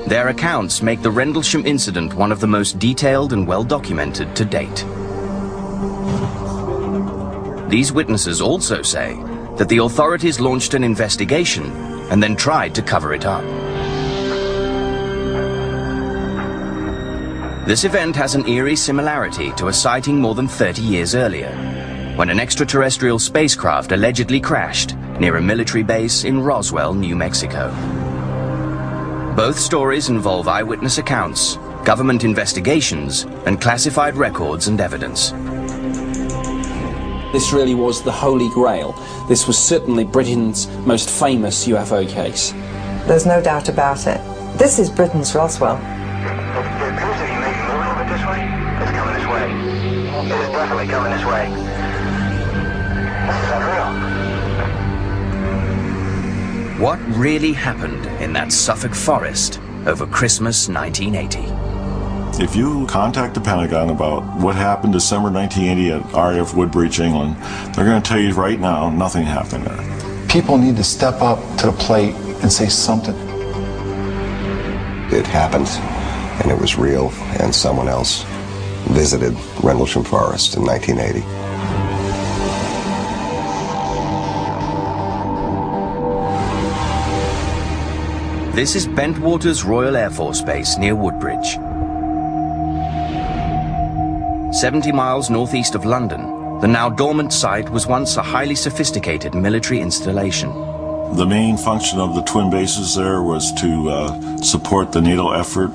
Their accounts make the Rendlesham incident one of the most detailed and well-documented to date. These witnesses also say that the authorities launched an investigation and then tried to cover it up. This event has an eerie similarity to a sighting more than 30 years earlier, when an extraterrestrial spacecraft allegedly crashed near a military base in Roswell, New Mexico. Both stories involve eyewitness accounts, government investigations, and classified records and evidence. This really was the Holy Grail. This was certainly Britain's most famous UFO case. There's no doubt about it. This is Britain's Roswell. It appears to be making a little bit this way. It's coming this way. It is definitely coming this way. This is unreal. What really happened in that Suffolk forest over Christmas 1980? If you contact the Pentagon about what happened December 1980 at RAF Woodbridge, England, they're going to tell you right now nothing happened there. People need to step up to the plate and say something. It happened, and it was real, and someone else visited Rendlesham Forest in 1980. This is Bentwaters Royal Air Force Base near Woodbridge. 70 miles northeast of London, the now dormant site was once a highly sophisticated military installation. The main function of the twin bases there was to support the NATO effort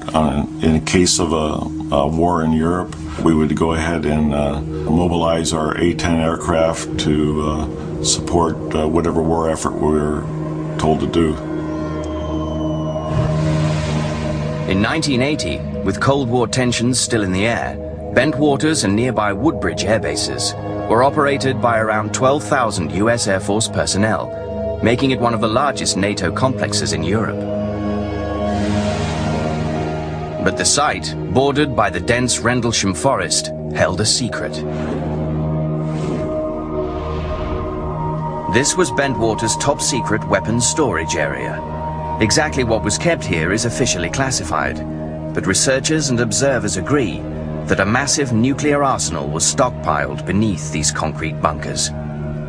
in case of a war in Europe. We would go ahead and mobilize our A-10 aircraft to support whatever war effort we were told to do. In 1980, with Cold War tensions still in the air, Bentwaters and nearby Woodbridge air bases were operated by around 12,000 US Air Force personnel, making it one of the largest NATO complexes in Europe. But the site, bordered by the dense Rendlesham forest, held a secret. This was Bentwaters' top-secret weapons storage area. Exactly what was kept here is officially classified, but researchers and observers agree that a massive nuclear arsenal was stockpiled beneath these concrete bunkers.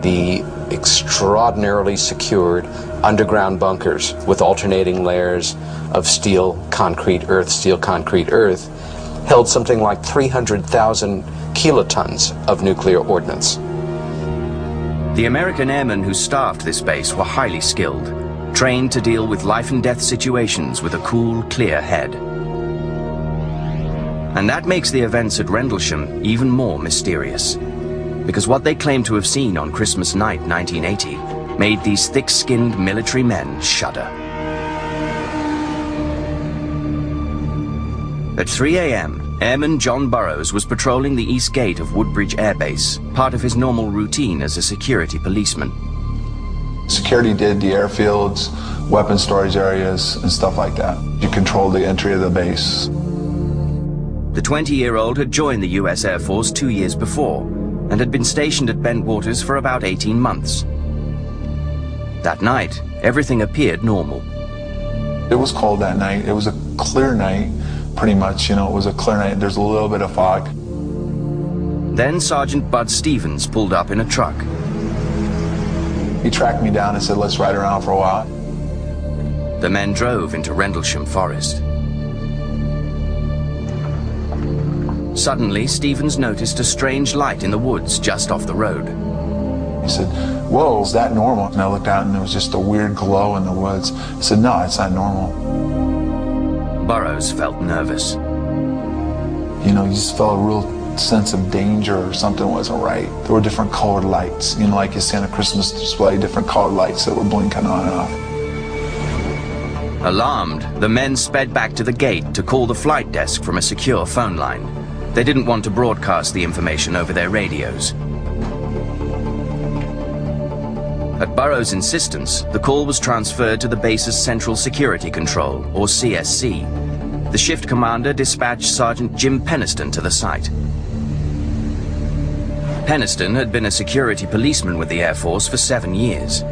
The extraordinarily secured underground bunkers with alternating layers of steel, concrete, earth, held something like 300,000 kilotons of nuclear ordnance. The American airmen who staffed this base were highly skilled, trained to deal with life and death situations with a cool, clear head. And that makes the events at Rendlesham even more mysterious, because what they claim to have seen on Christmas night 1980 made these thick-skinned military men shudder. At 3 a.m., Airman John Burroughs was patrolling the east gate of Woodbridge Air Base, part of his normal routine as a security policeman. Security did the airfields, weapon storage areas, and stuff like that. You controlled the entry of the base. The 20-year-old had joined the US Air Force 2 years before and had been stationed at Bentwaters for about 18 months. That night, everything appeared normal. It was cold that night. It was a clear night, pretty much, it was a clear night. There's a little bit of fog. Then Sergeant Bud Stevens pulled up in a truck. He tracked me down and said, let's ride around for a while. The men drove into Rendlesham Forest. Suddenly, Stevens noticed a strange light in the woods just off the road. He said, whoa, is that normal? And I looked out and there was just a weird glow in the woods. I said, no, it's not normal. Burroughs felt nervous. You just felt a real sense of danger or something wasn't right. There were different colored lights, like you see on a Christmas display, different colored lights that were blinking on and off. Alarmed, the men sped back to the gate to call the flight desk from a secure phone line. They didn't want to broadcast the information over their radios. At Burroughs' insistence, the call was transferred to the base's Central Security Control, or CSC. The shift commander dispatched Sergeant Jim Peniston to the site. Peniston had been a security policeman with the Air Force for 7 years.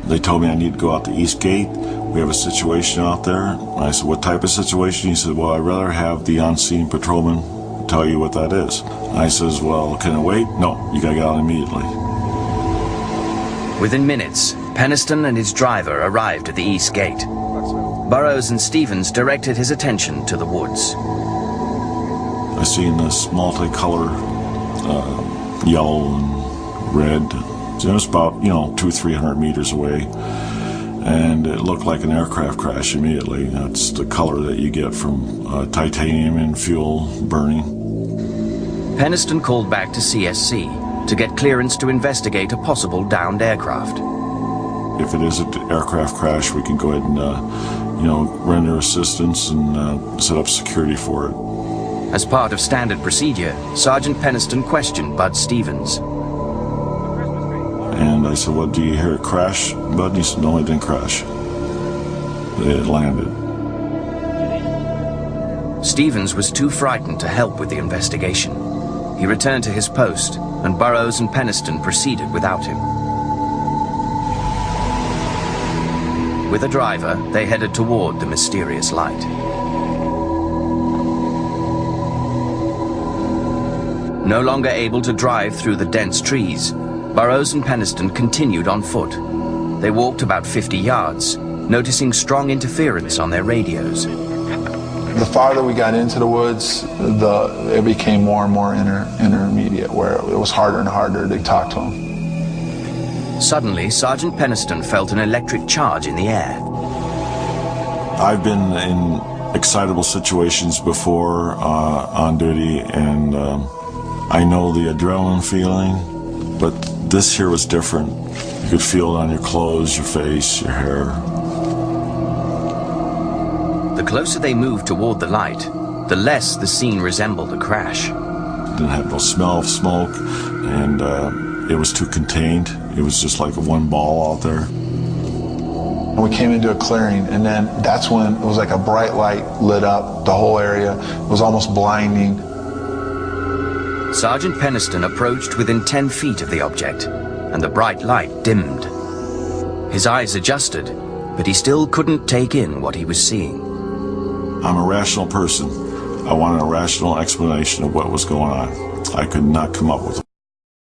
They told me I need to go out the east gate. we have a situation out there. And I said, what type of situation? He said, well, I'd rather have the on-scene patrolman tell you what that is. And I says, well, can it wait? No, you gotta get out immediately. Within minutes, Penniston and his driver arrived at the east gate. Burroughs and Stevens directed his attention to the woods. I seen this multicolor yellow and red. It was about, 200-300 meters away, and it looked like an aircraft crash immediately. That's the color that you get from titanium and fuel burning. Penniston called back to CSC to get clearance to investigate a possible downed aircraft. If it is an aircraft crash, we can go ahead and, render assistance and set up security for it. As part of standard procedure, Sergeant Penniston questioned Bud Stevens. And I said, well, do you hear it crash, Bud? And he said, no, it didn't crash. It landed. Stevens was too frightened to help with the investigation. He returned to his post, and Burroughs and Penniston proceeded without him. With a driver, they headed toward the mysterious light. No longer able to drive through the dense trees, Burroughs and Penniston continued on foot. They walked about 50 yards, noticing strong interference on their radios. The farther we got into the woods, it became more and more intermediate, where it was harder and harder to talk to him. Suddenly, Sergeant Penniston felt an electric charge in the air. I've been in excitable situations before on duty, and I know the adrenaline feeling, but this here was different. You could feel it on your clothes, your face, your hair. The closer they moved toward the light, the less the scene resembled a crash. Didn't have no smell of smoke, and it was too contained. It was just like one ball out there. And we came into a clearing, and then that's when it was like a bright light lit up the whole area. It was almost blinding. Sergeant Penniston approached within 10 feet of the object, and the bright light dimmed. His eyes adjusted, but he still couldn't take in what he was seeing. I'm a rational person. I wanted a rational explanation of what was going on. I could not come up with it.